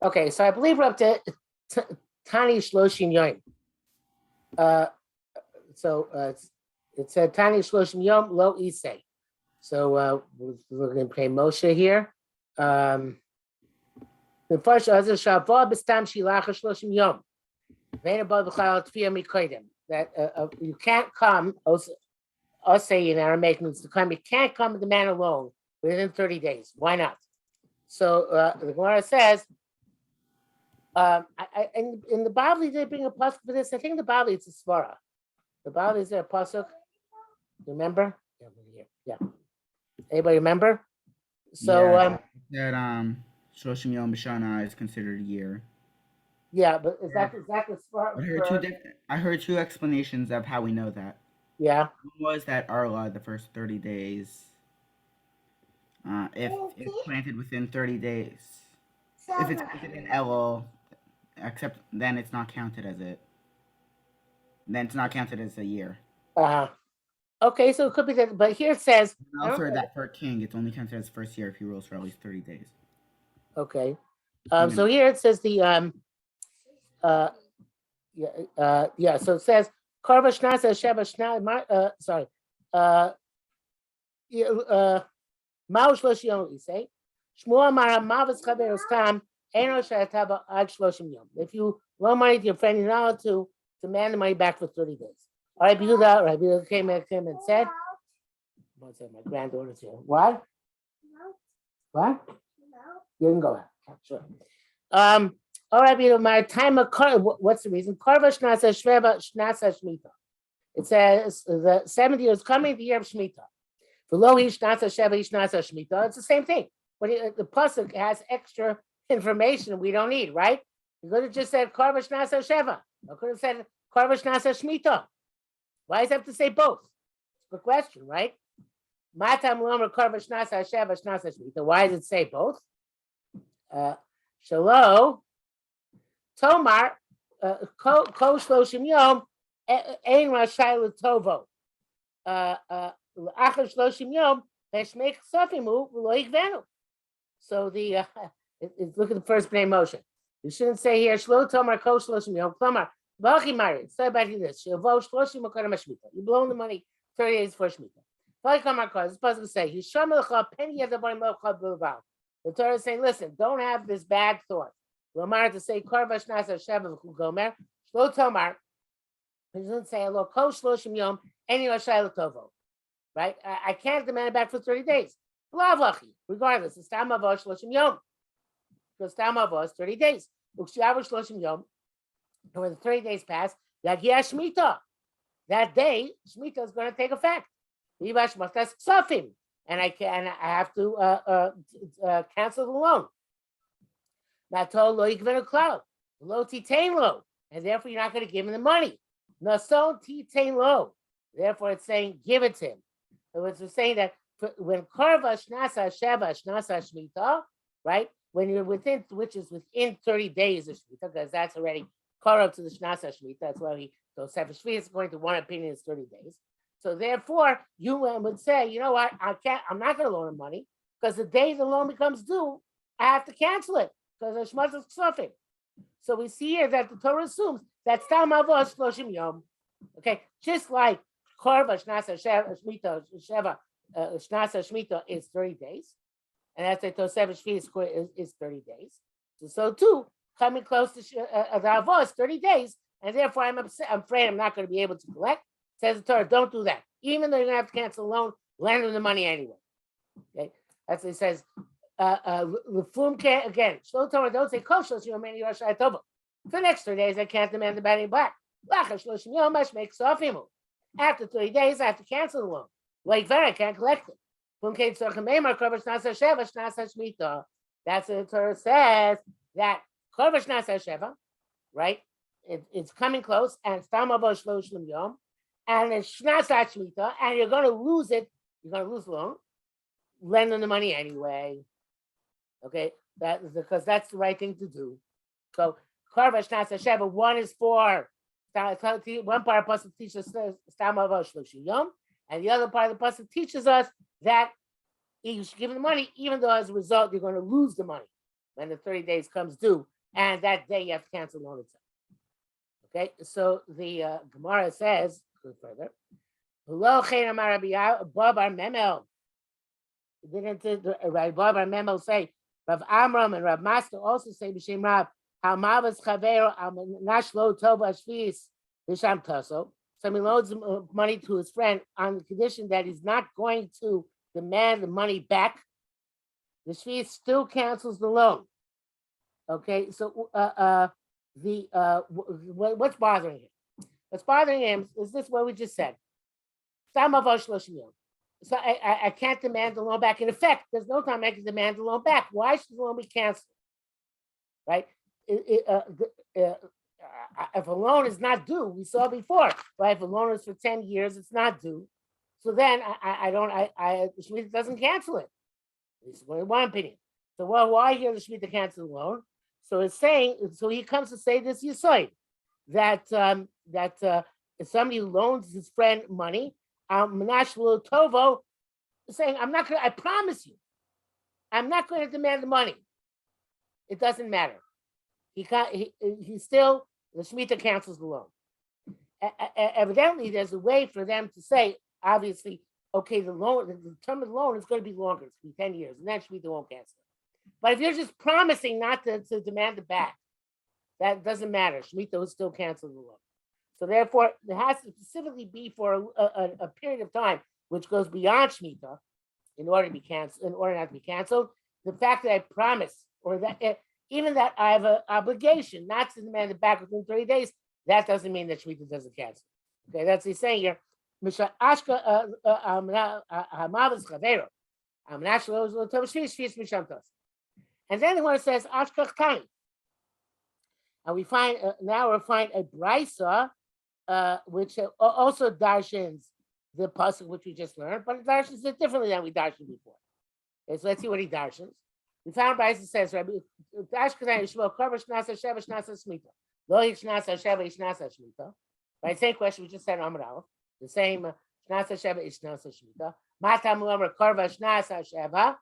Okay, so I believe we're up to Tani Shloshim Yom. It said Tani Shloshim Yom Lo Isay. So we're going to play Moshe here. The first is Shavah B'Stam Shilach Shloshim Yom. That you can't come. Say in Aramaic means to come. You can't come with the man alone within 30 days. Why not? So the Gemara says, in the Bible, they bring a pasuk for this. I think the Bible it's a svara. The Bible is there a pasuk. Remember? Yeah. Anybody remember? So that Shloshim Yom B'Shana is considered a year. Yeah, but is that the svara? I heard two explanations of how we know that. Yeah. One was that Arla, the first 30 days, if it's planted within 30 days, if it's planted in Elul, except then it's not counted as it. Then it's not counted as a year. Okay, so it could be that, but here it says. And also heard that for a king, it's only counted as first year if he rules for at least 30 days. Okay, so here it says the So it says Karva Shnasa Sheva Shna. Sorry, Mao Shloshim Yom. Say Shmuel Mara Mavas Chaber Stam Eno Shayataba Ad Shloshim Yom. If you loan money to your friend, you're not allowed to demand the money back for 30 days. All right, Yehuda, right? Yehuda came and said, "What's that? My granddaughter's here. What? What? You can go out. Sure. All right, Yehuda, my time of what's the reason? Karva Shnasa Shveva Shnasa Shmita. It says the 70 years coming, the year of Shmita. For lo Shnasa Sheva Shnasa Shmita, it's the same thing. But the pasuk has extra information we don't need, right? You could have just said Karva Shnasa Sheva. I could have said Karva Shnasa Shmita. Why does it have to say both? It's a good question, right? Matam Lomer Karva Shnasa Sheva Shnasa Shmita. Why does it say both? Shalo Tomar Ko Shloshim Yom Ein Rashai L'Tovo L'Achar Shloshim Yom Heshmeich Sofimu V'Lo Yigvenu. So look at the first name motion. You shouldn't say here Shlo Tomar Ko Shloshim Yom Tomar. Say about this. You blow the money 30 days before Shemitah. This supposed to say, the Torah is saying, listen, don't have this bad thought. To say, Shlo Tomar. He doesn't say, right? I can't demand it back for 30 days. Regardless, it's Tam Avos Shloshim Yom. Because Tam Avos 30 days. And when the 30 days pass, Shemitah. That day, Shemitah is going to take effect. And I have to cancel the loan. And therefore you're not going to give him the money. Therefore it's saying give it to him. So it's saying that when Karva Shnasa Sheva Shnasa Shemitah, right? When you're within, which is within 30 days of Shemitah, because that's already up to the Shnasa Shemitah. That's why so Sefer Shvi is going to one opinion is 30 days. So therefore, you would say, you know what, I'm not going to loan him money because the day the loan becomes due, I have to cancel it because the Shmaz is suffering. So we see here that the Torah assumes that Stam Avos Shloshim Yom. Okay, just like Korva Shnasa Shemitah Sheva Shnasa Shemitah is 30 days, and that's the Sefer Shvi is 30 days. So too, coming close to the Avos 30 days, and therefore I'm afraid I'm not going to be able to collect. Says the Torah, don't do that. Even though you're going to have to cancel the loan, lend them the money anyway. Okay, that's what it says. Lefum can't again. Shlo Torah, don't say kosher. So many Yerushalmi Makkos. For the next 3 days, I can't demand the money back. After 30 days, I have to cancel the loan. Like that, I can't collect it. That's what the Torah says. That right? It's coming close, and Stam Avos Shloshim Yom, and it's Shnasat Shemitah, and you're going to lose it. You're going to lose the loan. Lend them the money anyway. Okay, that is because that's the right thing to do. So Karva Shnasa Sheva, one is for one part of the pasuk teaches us Stam Avos Shloshim Yom, and the other part of the pasuk teaches us that you should give them the money, even though as a result you're going to lose the money. when the 30 days comes due, and that day you have to cancel the loan itself. Okay, so the Gemara says, go further, didn't Rabbi Bar Memo say, Rav Amram and Rav Master also say, B'Shem Rav, Hamavas Chavero, Nashlo Tova Shvis, Bisham Taso. So he loads money to his friend on the condition that he's not going to demand the money back. The Shvis still cancels the loan. Okay, so what's bothering him? What's bothering him is this what we just said. So I can't demand the loan back. In effect, there's no time I can demand the loan back. Why should the loan be canceled? Right? If a loan is not due, we saw before, right? If a loan is for 10 years, it's not due. So then the Shemitah doesn't cancel it. This is one opinion. So why here the Shemitah cancel the loan? So it's saying, so he comes to say this Yisoid, that if somebody loans his friend money, Manash Tovo, saying, I promise you, I'm not going to demand the money. It doesn't matter. He still, the Shemitah cancels the loan. Evidently, there's a way for them to say, obviously, okay, the term of the loan is going to be longer. It's going to be 10 years, and then Shemitah won't cancel it. But if you're just promising not to demand it back, that doesn't matter. Shemitah will still cancel the loan. So therefore, it has to specifically be for a period of time which goes beyond Shemitah in order not to be canceled. The fact that I promise, or that even that I have an obligation not to demand it back within 30 days, that doesn't mean that Shemitah doesn't cancel. Okay, that's what he's saying here. And then the one says Ashkach Tani. And we find a brisa which also darshans the pasuk which we just learned, but it darshans it differently than we darshaned before. Okay, so let's see what he darshans. We found brisa says Rabbi Ashkach Yishmo Karva Shnasa Sheva Shnasa Shmita. Lo Yishnasa Sheva Yishnasa Shmita. Right, same question we just said on Amar Aleph. The same Shnasa Sheva Yishnasa Shmita. Matamu Amar Karva Shnasa Sheva.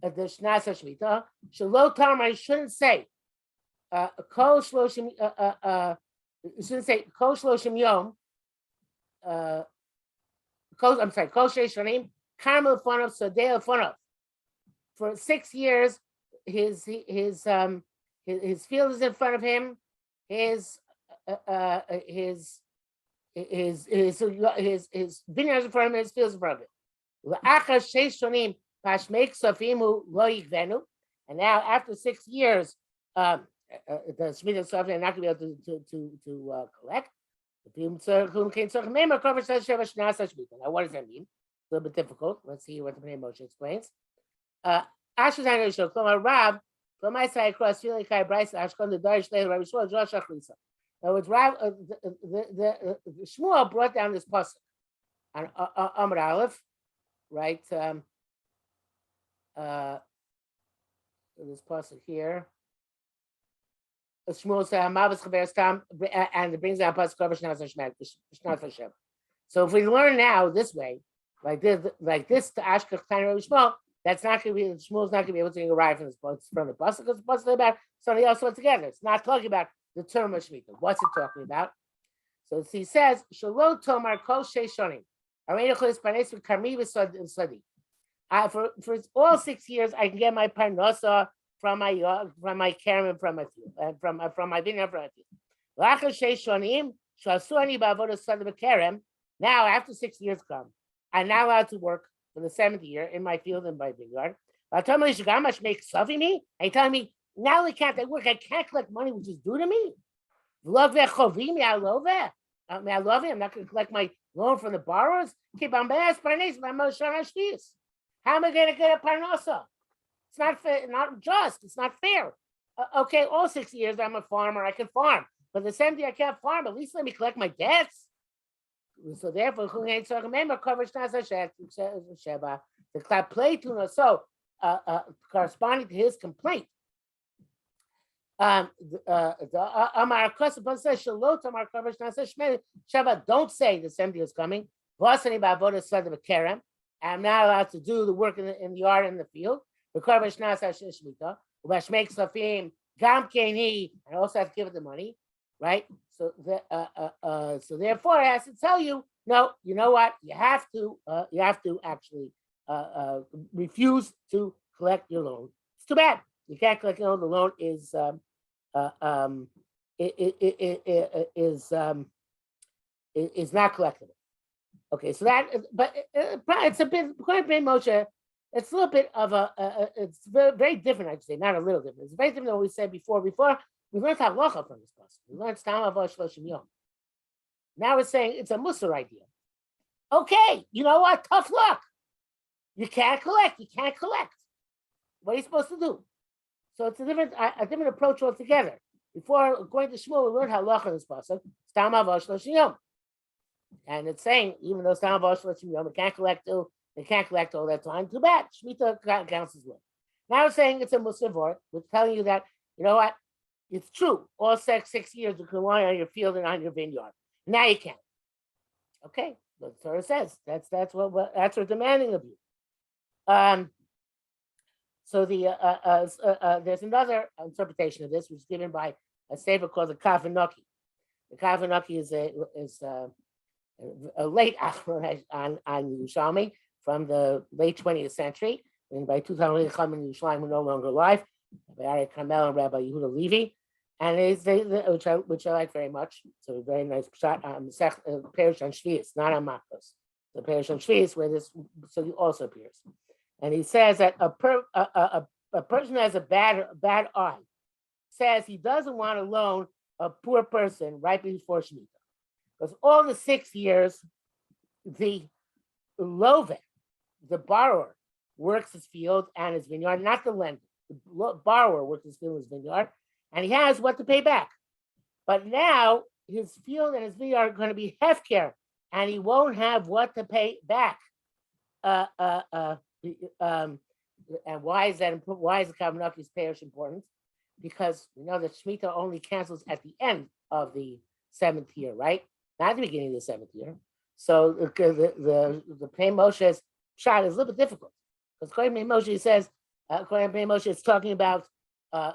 The Shnasa Shmita. Shelo Tamar, I shouldn't say Kol Shloshim. You shouldn't say Kol Shloshim Yom. Kol Sheish Shanim. Carmel Funov Sodei Funov. For 6 years, his field is in front of him. His vineyard is in front of him. His field is in front of him. And now, after 6 years, the Shemitah Sofim are not going to be able to collect. Now, what does that mean? A little bit difficult. Let's see what the Bnei Moshe explains. In other words, Shmuel brought down this pasuk on Amar Aleph, right? This pasuk here. Shmuel said, and it brings down pasuk. So if we learn now this way, like this to Ashkach Tani Rabbi Shmuel, that's not going to be, Shmuel's not going to be able to arrive from the pasuk, because the pasuk is about something else altogether. It's not talking about the term of Shemitah. What's it talking about? So he says, Shalo Tomar Kol Sheishonim. For all 6 years, I can get my parnasa from my kerem and from my field, and from my vineyard and from my field. Now, after 6 years come, I'm now allowed to work for the 7th year in my field and my vineyard. And you're telling me, now only can't I work? I can't collect money which is due to me. I'm not going to collect my loan from the borrowers. How am I going to get a parnasa? It's not fair, not just. It's not fair. Okay, all 6 years I'm a farmer. I can farm, but the 7th year I can't farm. At least let me collect my debts. So therefore, corresponding to his complaint. Don't say the 7th year is coming. I'm not allowed to do the work in the yard and the field. Ubashmek Safim, Gam Keni, and also have to give it the money, right? So so therefore it has to tell you, no, you know what? You have to actually refuse to collect your loan. It's too bad. You can't collect your loan. The loan is is not collectible. Okay, so that, but it's a bit, quite a bit, Moshe. It's a little bit of it's very, very different, I'd say, not a little different. It's very different than what we said before. Before, we learned halacha from this person. We learned stam avosh shloshim yom. Now we're saying it's a musar idea. Okay, you know what? Tough luck. You can't collect. You can't collect. What are you supposed to do? So it's a different approach altogether. Before, according to Shmuel, we learned halacha in this pasuk. Stam avosh shloshim yom. And it's saying, even though Stam avosh shloshim yom, they can't collect all that time. Too bad. Shemitah counts as well. Now it's saying it's a musar vort, which telling you that, you know what? It's true. All 6 years you can rely on your field and on your vineyard. Now you can't. Okay, the Torah says that's what we're demanding of you. So there's another interpretation of this, which is given by a sefer called the Kavanaki. The Kavanaki is a late achron on Yerushalmi from the late 20th century, and by 2000 Chacham in Yerushalayim were no longer alive, by Ari Carmel and Rabbi Yehuda Levi, and which I like very much. So a very nice shot on Perish on Shvius, not on Makkos. The Perish on Shvius, where this so he also appears, and he says that a person who has a bad eye says he doesn't want to loan a poor person right before Shemitah, because all the 6 years the lovet, the borrower, works his field and his vineyard, not the lender. The borrower works his field and his vineyard, and he has what to pay back. But now his field and his vineyard are going to be hefker, and he won't have what to pay back. And why is that important? Why is the Kavanaki's parish important? Because we know that Shemitah only cancels at the end of the 7th year, right? Not at the beginning of the 7th year. So the Pnei Moshe's shot is a little bit difficult, because according to Pnei Moshe, he says, according to Pnei Moshe, it's talking about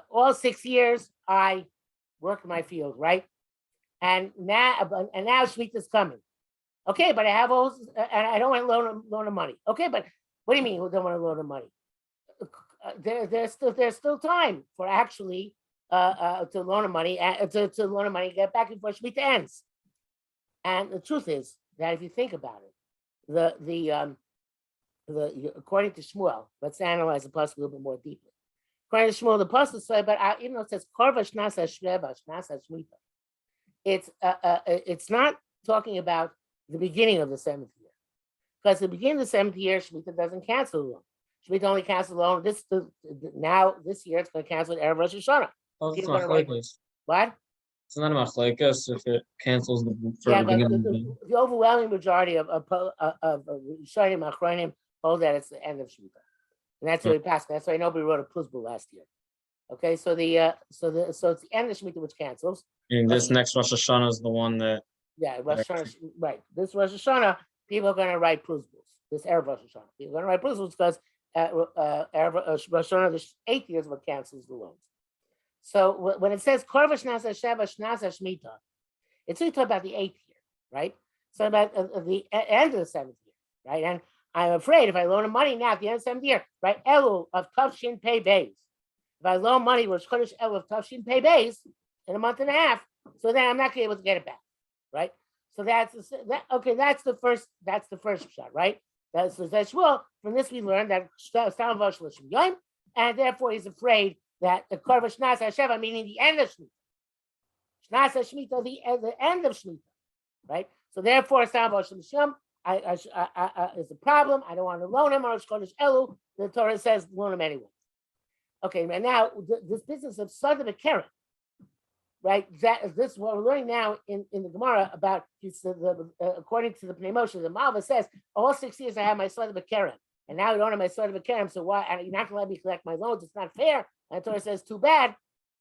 all 6 years I work in my field, right? And now Shemitah's coming. Okay, but I have all, and I don't want to loan him money. Okay, but what do you mean you don't want to loan him money? There's still time for actually to loan him money, to loan him money, get back before Shemitah ends. And the truth is that if you think about it, the according to Shmuel, let's analyze the pasuk a little bit more deeply. According to Shmuel, the pasuk says, but even though it says korva shnasa shreva shnasa shmita, it's not talking about the beginning of the 7th year, because the beginning of the 7th year, Shemitah doesn't cancel the loan. Shemitah only cancels the loan this year it's going to cancel it Erev Rosh Hashanah. What? It's not a machlekes if it cancels the but the overwhelming majority of Rishonim Achronim hold that it's the end of Shemitah, and that's what we passed. That's why nobody wrote a Puzbul last year. Okay, so it's the end of Shemitah which cancels. And this next Rosh Hashanah is the one that. Yeah, Rosh Hashanah, right? This Rosh Hashanah, people are going to write Puzbuls. This Erev Rosh Hashanah, people are going to write Puzbuls because Rosh Hashanah, the 8th year is what cancels the loans. So when it says Korva Shnasa Sheva Shnasa Shmita, it's really talking about the 8th year, right? So about the end of the 7th year, right? And I'm afraid if I loan him money now at the end of the 7th year, right? Elul of Tavshin Pei Beis. If I loan money, which Chodesh Elul of Tavshin Pei Beis in a month and a half, so then I'm not going to be able to get it back, right? So that's the first shot, right? That's well. From this we learned that Stam Vosh Lishim Yom, and therefore he's afraid that the Korva Shnasa Sheva, meaning the end of Shemitah, Shnasa Shemitah, the end of Shemitah, right? So therefore, Stam Vosh Lishim is a problem. I don't want to loan him or Chodesh Elul. The Torah says loan him anyway. Okay, and now this business of Sada Keren, right? This is what we're learning now in the Gemara about according to the Pnei Moshe, the Malva says all 6 years I have my Sada Keren, and now you don't have my Sada Keren, so why you're not going to let me collect my loans? It's not fair. And the Torah says too bad.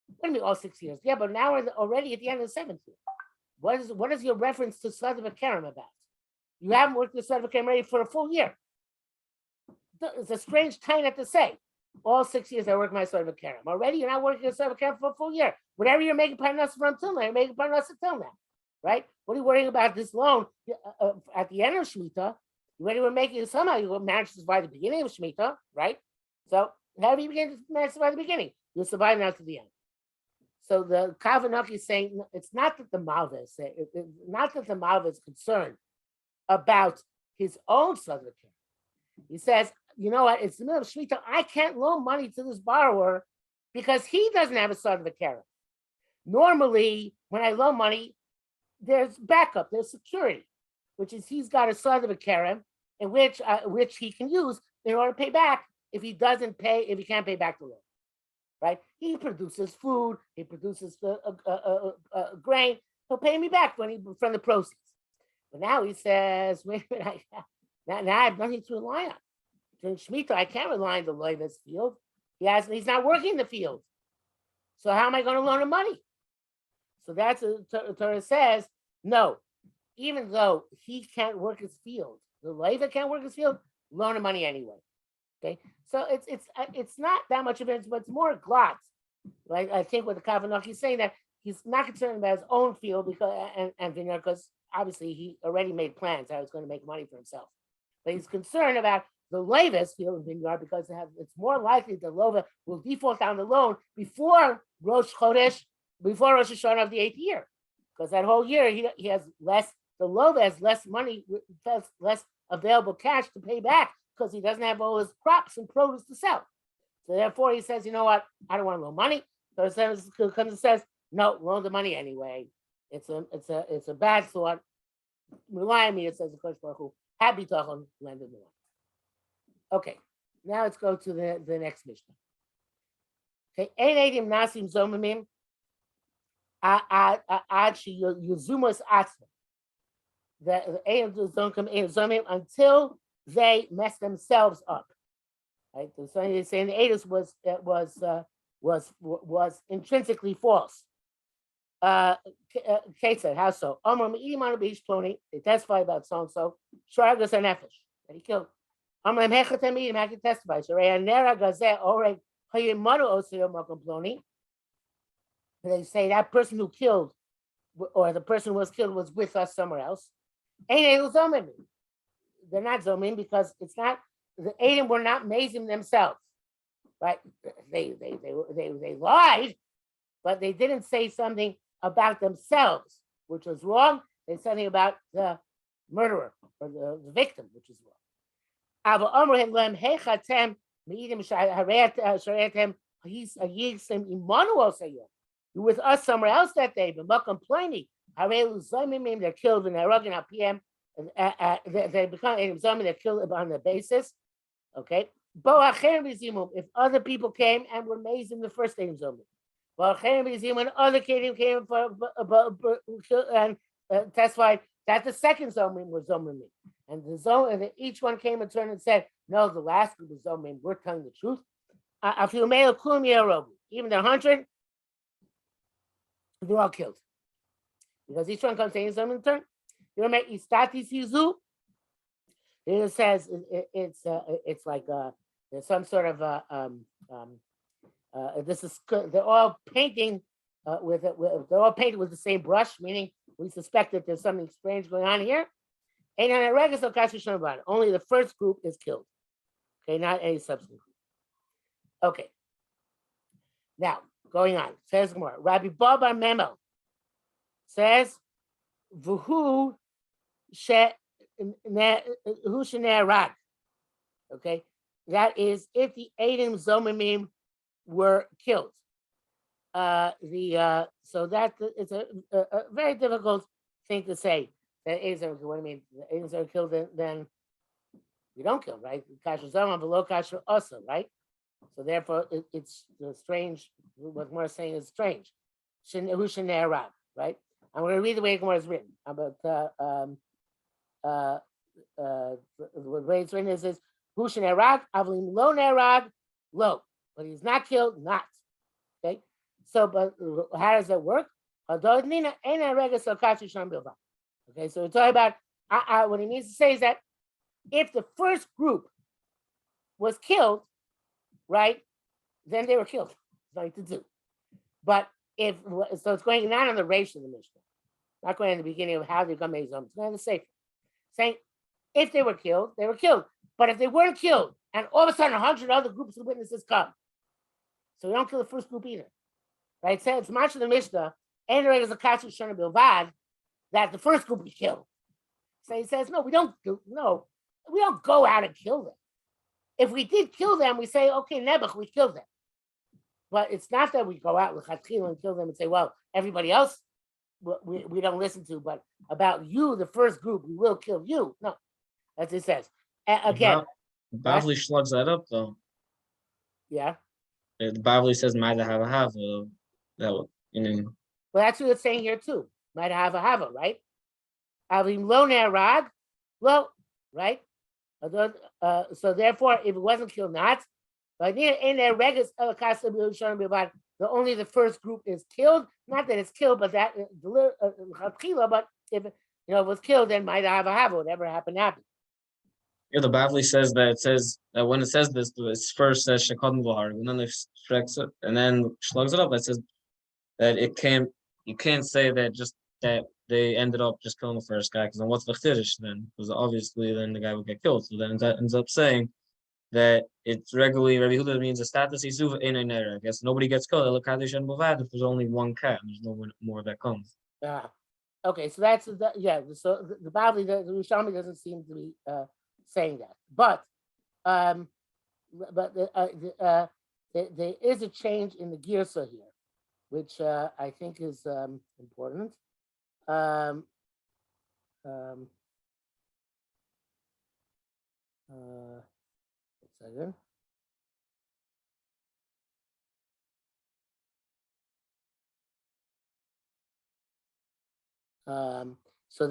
What do you mean all 6 years? Yeah, but now we're already at the end of the 7th year. What is your reference to Sada Keren about? You haven't worked the Sada Keren ready for a full year. It's a strange kind to say. all 6 years I work my sort of a kerem. Already you're not working a sort of a kerem for a full year. Whatever you're making parnas from till now, you're making parnas till now, right? What are you worrying about this loan at the end of Shemitah? You already were making it somehow. You managed to survive the beginning of Shemitah, right? So how do you begin to manage to survive the beginning? You'll survive now to the end. So the Kavanaki is saying it's not that the Malva is saying, not that the Malva is concerned about his own southern care. He says, you know what? It's the middle of Shemitah. I can't loan money to this borrower because he doesn't have a southern care. Normally, when I loan money, there's backup, there's security, which is he's got a southern care in which he can use in order to pay back if he can't pay back the loan. Right? He produces food, he produces grain. He'll pay me back from the proceeds. But now he says, wait a minute, now I have nothing to rely on. During Shemitah, I can't rely on the Levi's field. He's not working the field. So how am I going to loan him money? So that's what Torah says. No, even though he can't work his field, the Levi can't work his field, loan him money anyway. Okay, so it's not that much of it, but it's more glotz. Like I think what the Kavanaki is saying, that he's not concerned about his own field and vineyard, because obviously he already made plans how he's going to make money for himself. But he's concerned about the Levi's field and vineyard because it's more likely the Lova will default on the loan before Rosh Chodesh, before Rosh Hashanah of the 8th year, because that whole year he has less. The Lova has less money, less available cash to pay back, because he doesn't have all his crops and produce to sell. So therefore he says, you know what, I don't want to loan money. So he comes and says, no, loan the money anyway. It's a bad thought. Rely on me, it says the Kodesh Baruch Hu. Happy Tachon, lend him the money. Okay, now let's go to the next Mishnah. Okay, Ein Eidim Nasim Zomimim Ad She Yuzumas Atzma. The Eidim don't come in Zomim until they mess themselves up. Right? So he's saying the Eidos was intrinsically false. Kate said, how so? They testify about so and so. Shragas and Nefesh that he killed. I can testify. They say that person who killed, or the person who was killed, was with us somewhere else. They're not zomim because it's not the Edom were not mazim themselves, right? They lied, but they didn't say something about themselves, which was wrong. They said something about the murderer or the victim, which is wrong. You with us somewhere else that day, but complaining. They're killed in Aragan PM. They become zomim. They're killed on the basis. Okay. If other people came and were mazed in the first name zomim, when other came and testified that the second zomim was zomim, and and each one came in turn and said, "No, the last group was zomim. We're telling the truth." Even the 100, they're all killed because each one comes saying zomim in turn. You know, make istatis hizu. It says it's like there's some sort of this is they're all painting they're all painted with the same brush, meaning we suspect that there's something strange going on here. And on a regular about it, only the first group is killed. Okay, not any subsequent group. Okay. Now going on, says more. Rabbi Baba Memo says, "Vuhu she rag." Okay, that is if the Edom Zomimim were killed. So that is a very difficult thing to say. That Edom, what I mean, the Edoms are killed, then we don't kill, right? Kasher Zomim below Kasher also, right? So therefore, it's strange. What Gemara is saying is strange. Who rag, right? I'm going to read the way Gemara is written. About the way it's written is who rag, avlim lo nerag, lo. But he's not killed, not. Okay. So, but how does that work? Okay, so we're talking about what he means to say is that if the first group was killed, right? Then they were killed. Nothing to do. But if so, it's going not on the ratio of the Mishnah, not going in the beginning of how they're going to make them. It's going to say, saying if they were killed, they were killed. But if they weren't killed, and all of a sudden 100 other groups of witnesses come, so we don't kill the first group either, right? So it's much of the Mishnah, and there is a kashu shana bilvad that the first group we kill. So he says, no, we don't go out and kill them. If we did kill them, we say, okay, Nebuch, we killed them. But it's not that we go out with Chatchila and kill them and say, well, everybody else we don't listen to, but about you, the first group, we will kill you. No, that's what it says. Again, Bavli slugs that up though. Yeah. The Bavli says might have a have that would, Well, that's what it's saying here too. Might have a hava, right? Avim lo nerag, lo, right? So therefore, if it wasn't killed, not. But in their regas the only the first group is killed. Not that it's killed, but that but if it was killed, then might have a hava. Whatever happened. Yeah, the Bavli says that it says that when it says this, it's first says Shekad Mvahar, and then it strikes it, and then slugs it up. That says that you can't say that just that they ended up just killing the first guy, because then what's the chiddush then? Because obviously then the guy would get killed. So then that ends up saying that it's regularly Rabbi Huda means a status isuv in a nera. I guess nobody gets killed. If there's only one cat, there's no more that comes. Okay, so that's So the Bavli, the Yerushalmi doesn't seem to be saying that, but there is a change in the girsa here, which I think is important. A second. So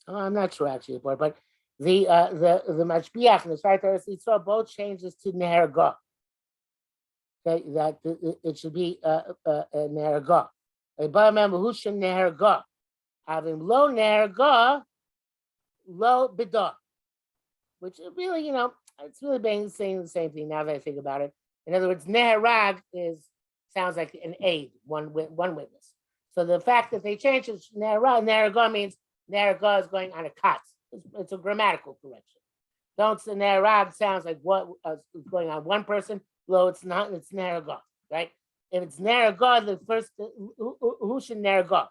I'm not sure actually, but the Mashbiach and the Shaitar Yitzhak both changes to Neherga. Okay, that it should be Neherga. Remember who should Neherga? Having low Neherga, low Bidah, which really, it's really saying the same thing now that I think about it. In other words, Neherag sounds like an aid, one witness. So the fact that they changed it, Neherga means Neherga is going on a kat. It's a grammatical correction. Don't say Neherag sounds like what is going on one person. Lo, it's not. It's Neherga, right? If it's Neherga, the first who should Neherga?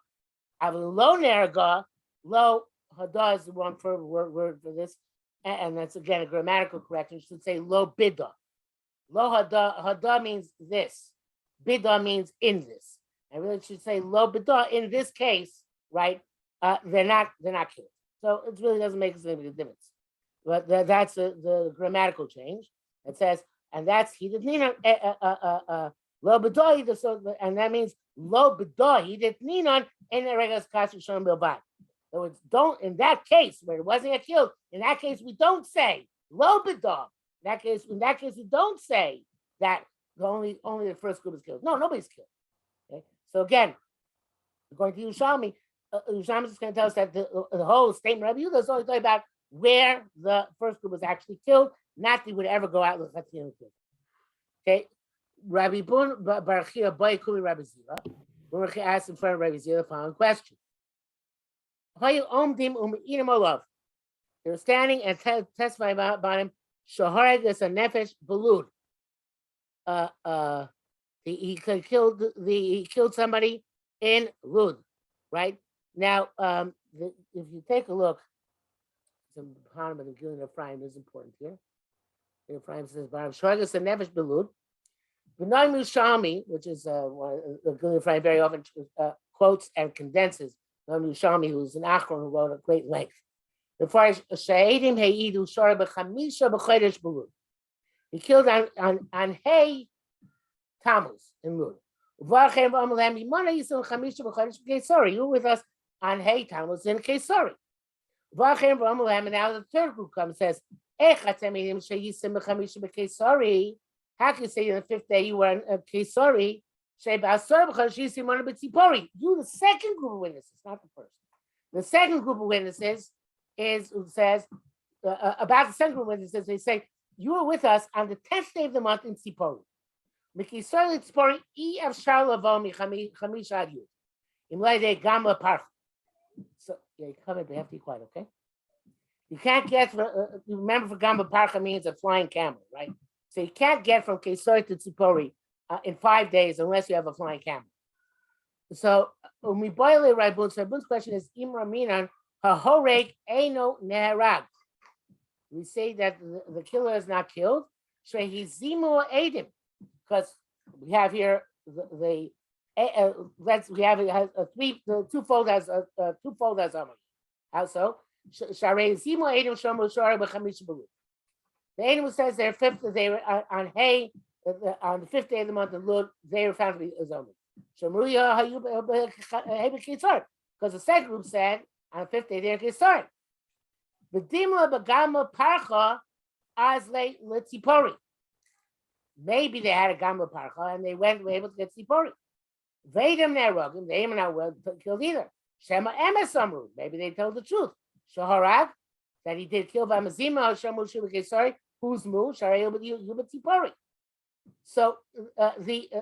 Have a low Neherga. Low hada is the wrong word for this, and that's again a grammatical correction. You should say lo bida. Lo hada means this. Bida means in this. I really should say lo bida in this case, right? They're not killed. So it really doesn't make any difference. But that's the grammatical change. It says, and that's he did nina lo b'dah. So and that means lo b'dah. He did ninon in the regas kasher shon bilbad. In other words, don't in that case where it wasn't a killed. In that case, we don't say lo b'dah. In that case, we don't say that only the first group is killed. No, nobody's killed. Okay? So again, according to Yerushalmi, Yerushalmi is going to tell us that the whole statement of Rabbi Yehuda is only talking about where the first group was actually killed, not that he would ever go out with Chatzin and kill. Okay, Rabbi Bun Barachia Boy Kumi Rabbi Zira. Barachia asked in front of Rabbi Zira the following question: They were standing and testifying about him. Shahareg is a nefesh balud. He killed somebody in Lud, right? Now, if you take a look, the bottom of the Gilin Ephraim is important here. Ephraim says, "Baram Shragas and Nevesh Belud." B'nai Yerushalmi, which is the Gilin Ephraim very often quotes and condenses. B'nai Yerushalmi, who's an Achron who wrote at great length. The first Shaedim Heidu Shara b'Chamisha b'Chodesh Belud. He killed on Hay Tammuz in Lud. You were with us on Hay Tammuz in Kesari. And now the third group comes and says, how can you say on the fifth day you were in Kesari? You, the second group of witnesses, not the first. The second group of witnesses says about the second group of witnesses, they say, you were with us on the 10th day of the month in Tzipori. Mikisar Tzipori, E of Charlavo, Michamish Adu. Imlade Gamma Parch. So, yeah, you come in, but you have to be quiet, okay? You can't get, you remember for Gamma Parcha means a flying camel, right? So you can't get from Kesor to Tzipori in 5 days unless you have a flying camel. So, Umiboile Raibun, so Raibun's question is, Imra Minan, Hahorek Eino Neherag. We say that the killer is not killed. Shehizimu Edim, because we have here we have the twofold as also. Sharehizimu Edim Shomu Shara B'Chamish Baruch. The Edim says they're fifth. They were on hay on the 5th day of the month of Lud. They were found to be Zomi. Because the second group said on the 5th day they're Kisar. The Dimla Bagama Parcha Azle Litzipori. Maybe they had a Gamma Parcha and they were able to get Tzipori. Vedem Nerogim, they were not well killed either. Shema Emes Amru, maybe they told the truth. Shaharag, that he did kill by Mazima, Shamu Shubakesari, who's Mu, Sharayu Tzipori. So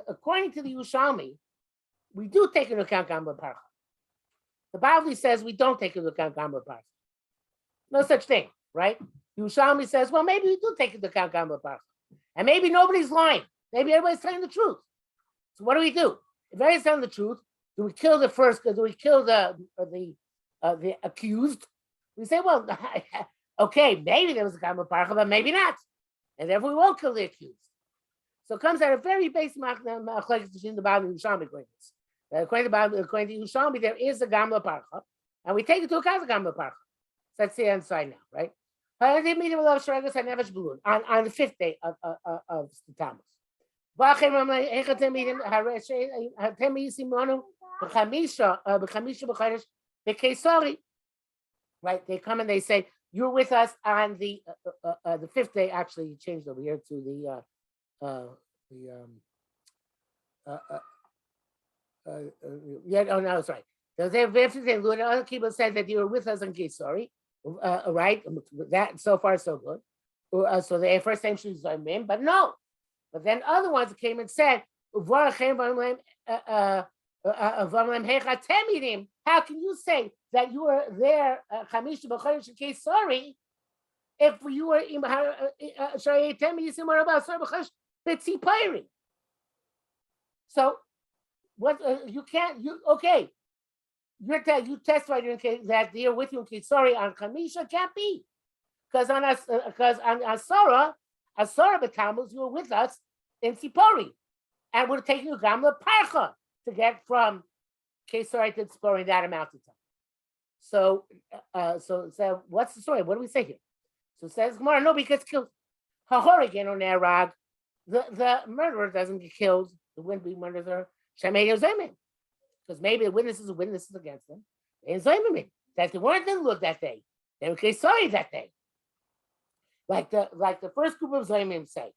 according to the Yerushalmi, we do take into account Gamma Parcha. The Bavli says we don't take into account Gamma Parcha. No such thing, right? Yerushalmi says, well, maybe we do take into account Gamma Parcha. And maybe nobody's lying. Maybe everybody's telling the truth. So what do? If everybody's telling the truth, do we kill the first? Do we kill the accused? We say, well, okay, maybe there was a Gamma Parcha, but maybe not. And therefore we won't kill the accused. So it comes out a very basic machlekes between the Bible and Yerushalmi according to this. According to Yerushalmi, there is a Gamma Parcha, and we take into account the Gamma Parcha. So let's see inside now, right? On the 5th day of the Tammuz. Right? They come and they say, you're with us on the 5th day. Actually, you changed over here to sorry. Other people said that you were with us on Kesari. Right, that so far so good. So the first time she was in, but no. But then other ones came and said, how can you say that you were there, if you were so what you can't okay. You testified that they are with you in Kisari on Kamisha can't be because on Asara B'Tammuz you were with us in Tzipori and we're taking you Gamla Parcha to get from Kisari to Tzipori that amount of time. So what's the story? What do we say here? So it says Gemara, nobody gets killed. Hahorigan or Nerag, the murderer doesn't get killed. The would-be murderers are Shemei Yozemin. Because maybe the witnesses are witnesses against them. And Zayimim, that they weren't in Lud that day. They were sorry that day. Like the first group of Zayimim say.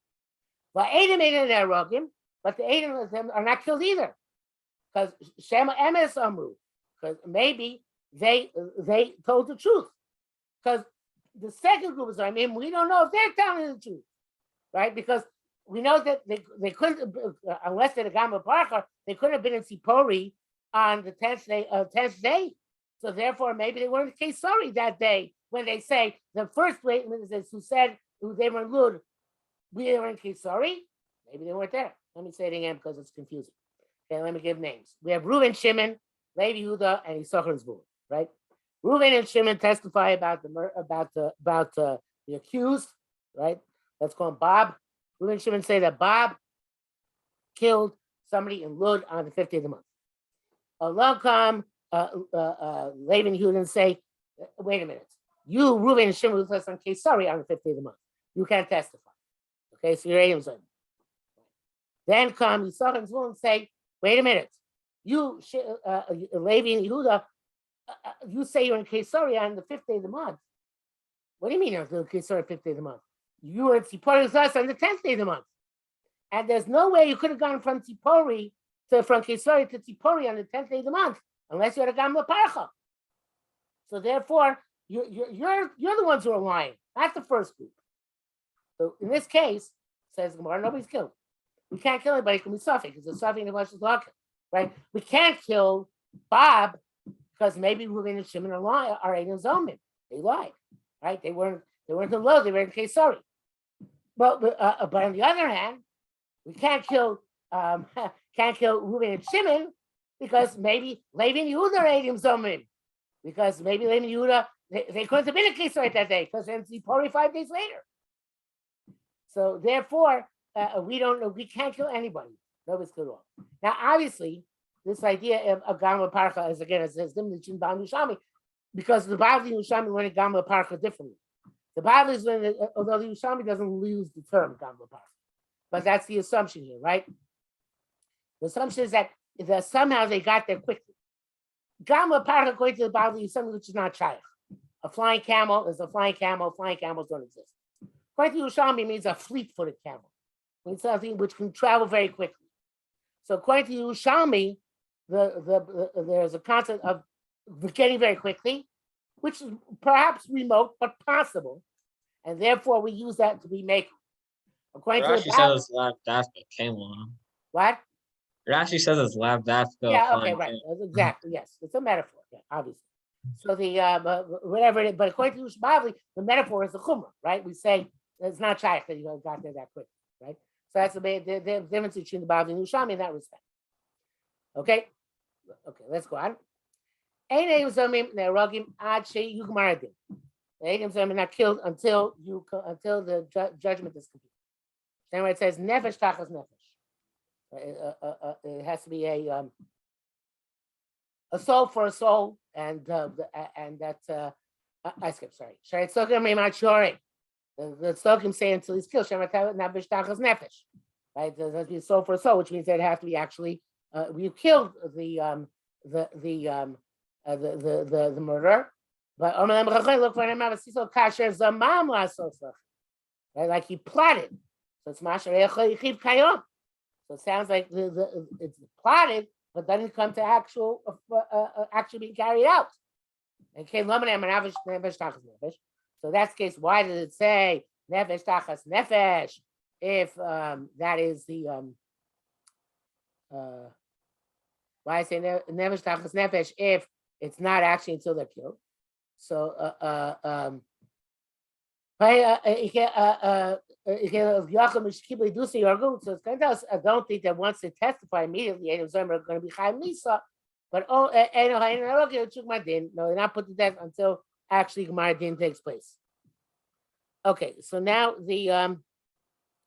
But the Adam of them are not killed either. Because Shema Emes Amru. Because maybe they told the truth. Because the second group of Zayimim, we don't know if they're telling the truth. Right? Because we know that they couldn't, unless they're the Gamma Parcha, they couldn't have been in Tzipori on the 10th day. So therefore, maybe they weren't Kesari that day when they say the first witnesses who said who they were in Lud, we were in Kesari. Maybe they weren't there. Let me say it again because it's confusing. Okay, let me give names. We have Reuven, Shimon, Levi, Yehuda, and Yisachar Zvul. Right? Reuven and Shimon testify about the accused. Right? Let's call him Bob. Reuven and Shimon say that Bob killed somebody in Lud on the 5th day of the month. Along come Levi and Yehuda and say, wait a minute, you, Reuven and Shimon, with us on Kesari on the 5th day of the month. You can't testify. Okay, so you're Adam's on. Then come Yisachar and Zvul and say, wait a minute, you, Levi and Yehuda, you say you're in Kesari on the 5th day of the month. What do you mean you're in Kesari 5th day of the month? You were at Tzipori with us on the 10th day of the month. And there's no way you could have gone from Tzipori from Kesari to Tzipori on the 10th day of the month, unless you had a Gamla Parcha. So therefore, you're the ones who are lying, not the first group. So in this case, says Gemara, nobody's killed. We can't kill anybody. Can be suffix? It's a suffix in the Russian law, right? We can't kill Bob because maybe Reuben and Shimon are in his omen. They lied, right? They weren't in Lo, they were in Kesari. But on the other hand, we can't kill Reuben and Shimon because maybe Levi and Yehuda are in his omen. Because maybe Levi and Yehuda, they couldn't have been a Kesari that day because then it's probably 5 days later. So therefore, we don't know. We can't kill anybody. Nobody's killed all. Now, obviously, this idea of Gamla Parcha is again, it says Yerushalmi, because the Bavli Yerushalmi learning Gamla Parcha differently. The Bavli is learning, although the Yerushalmi doesn't use the term Gamla Parcha, but that's the assumption here, right? The assumption is that somehow they got there quickly. Gamla Parcha, according to the Bavli, is something which is not shaykh. A flying camel is a flying camel. Flying camels don't exist. According to Yerushalmi, means a fleet-footed camel. It means something which can travel very quickly. So according to Yerushalmi, there's a concept of getting very quickly, which is perhaps remote but possible, and therefore we use that to be maker. According to Rashi says it's lav dafka camel. what? Rashi says it's lav dafka. Yeah. Okay. Right. Exactly. Yes. It's a metaphor. Yeah, obviously. So the whatever it is, but according to Yerushalmi, the metaphor is the chumrah, right? We say it's not shaykh that you got there that quick, right? So that's the difference between the Bavli and Yerushalmi in that respect. Okay. Okay, let's go on. Ein Zomim Nerogim Ad She Yugmaradin. The Ein Zomim not killed until the judgment is complete. Then where it says Nefesh Tachas Nefesh. It has to be a soul for a soul, and that's I skipped. Sorry. Sharet Sokim Mimachori. The Sokim say until he's killed. Shemat Nefesh Tachas Nefesh. Right. There has to be a soul for a soul, which means that it has to be actually. We killed the murderer, but look for him. Right, like he plotted. So it's so it sounds like it's plotted, but doesn't come to actually being carried out. And so that's the case. Why did it say nefesh tachas nefesh if that is the why I say nefesh tachas nefesh if it's not actually until they're killed. So so it's going to tell us, I don't think that once they testify immediately, are going to be Chaim Misa, but no, they're not put to death until actually Gemara Din takes place. Okay, so now the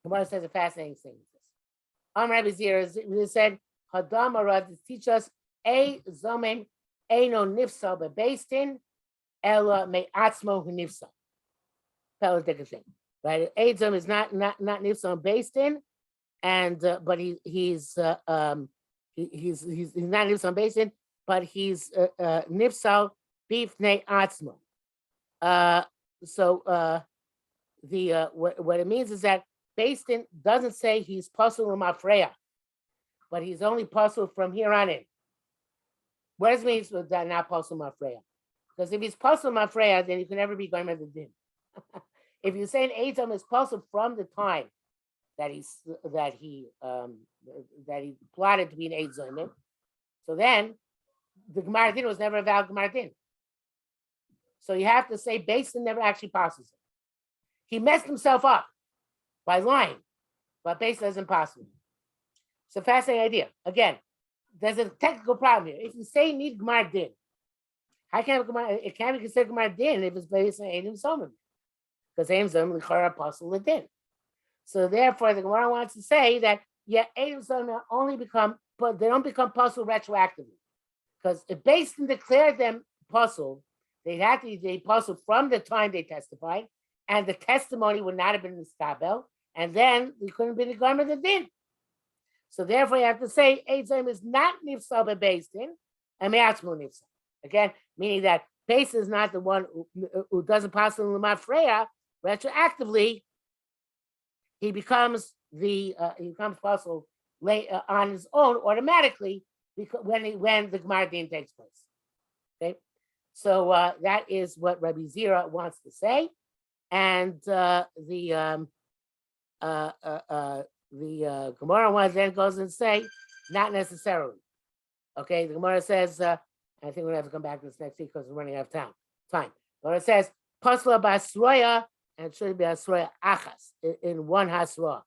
Gemara says a fascinating thing. Rabbi Zira said, Hadam Arad teach us a zomen eno nifsa bebeistin ela me'atzmo hu nifsa. Right, Adam is not nifsa beistin, and but he's not nifsa beistin, but he's nifsa bifnei atzmo. So what it means is that Basin doesn't say he's puzzled mafreya, but he's only puzzled from here on in. What does it mean with that not puzzled mafreya? Because if he's puzzled mafreya, then he can never be going to the din. If you say an Adam is puzzled from the time that he plotted to be an Adam, so then the Gemara Din was never a valid Gemara Din. So you have to say Basin never actually passes it. He messed himself up by lying, but Basin isn't possible. It's a fascinating idea. Again, there's a technical problem here. If you say you need Gemara Din, how can it can't be considered Gemara Din if it's based on Adam Soman? Because Adam Soman Lichara Apostle Din. So therefore, the Gemara wants to say that Adam Soman only become, but they don't become puzzle retroactively. Because if Basin declared them puzzle, they'd have to be puzzled from the time they testified, and the testimony would not have been mistabel, and then we couldn't be the garment of din. So therefore, you have to say Adam is not nifsal bebeistin and me'atzmo nifsal. Again, meaning that Basin is not the one who doesn't pass in l'mat freya. Retroactively, he becomes puzzle on his own automatically because when the Gemara Din takes place. Okay, so that is what Rabbi Zira wants to say, and the Gemara one then goes and say, not necessarily. Okay, the Gemara says, I think we're gonna have to come back to this next week because we're running out of time. But it says, Pasla Basroya, and it should be Asroya Achas in one Hasra.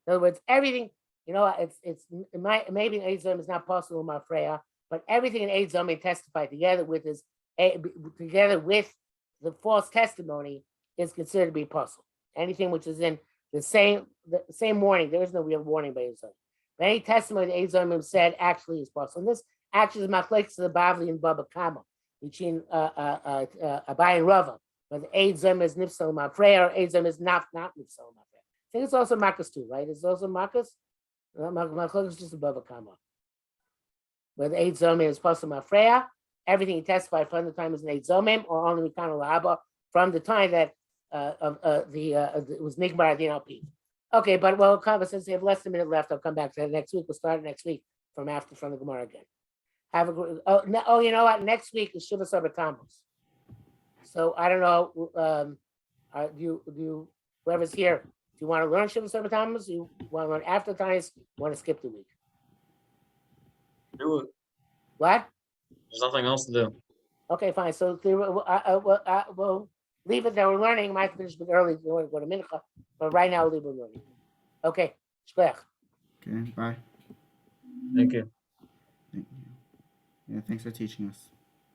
In other words, everything, maybe Eid Zom is not possible in Mafreya, but everything in Eid Zom may testify together with the false testimony is considered to be possible. Anything which is in the same warning, there is no real warning by Eid Zom. But any testimony that Eid Zom said actually is possible. And this actually is Machlekes of the Bavli and Baba Kama between Abai and Rava. But the Eid Zom is Nifsal Mafreya, or Eid Zom is not Nifsal Mafreya. I think it's also Makkos too, right? It's also Makkos. Machlekes is just above a Kama. But the Eid Zomim is possible Mafreya. Everything he testified from the time is an Eid Zomim, or only Mikano Lahaba from the time that it was Nigmar Adin Alpi. Okay, but since we have less than a minute left, I'll come back to that next week. We'll start next week from the Gemara again. Have a good. You know what? Next week is Shiva Sabatamos. So I don't know. Do you whoever's here? Do you want to learn Shiva Sabatamos? You want to learn after times? Want to skip the week? Do it. What? There's nothing else to do. Okay, fine. So we'll leave it that we're learning. Might finish a bit early. We want to go to Mincha, but right now we'll leave it learning. Okay, shkoyach. Okay, bye. Thank you. Yeah, thanks for teaching us.